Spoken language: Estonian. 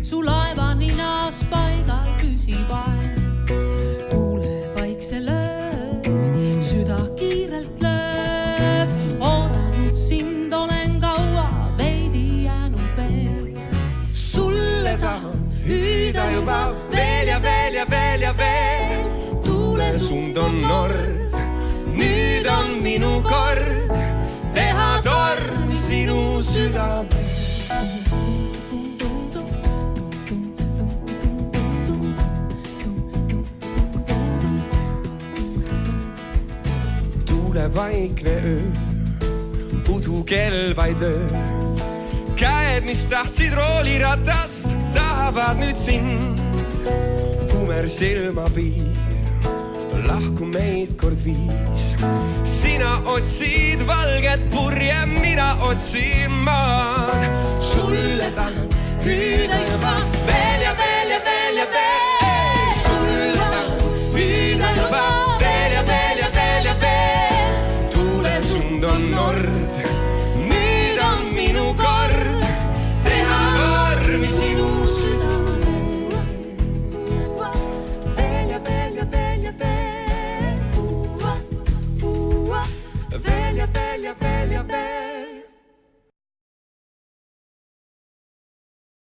Su laeva ninas paigal küsib aeg. Kuule vaikse lööb, süda kiirelt lööb. Oodanud sind olen kaua, veidi jäänud veel. Sulle tahan hüüda juba veel ja veel ja veel ja veel. Tuulesund on nord, nüüd on minu kord teha tormi sinu südame. Vaikne öö, udukell vaid lööb. Käed, mis tahtsid rooliratast, tahavad nüüd sind. Kumer silmapiir, lahku meid kord viis. Sina otsid valget purje, mina otsin maan. Sulle tahan hüüda juba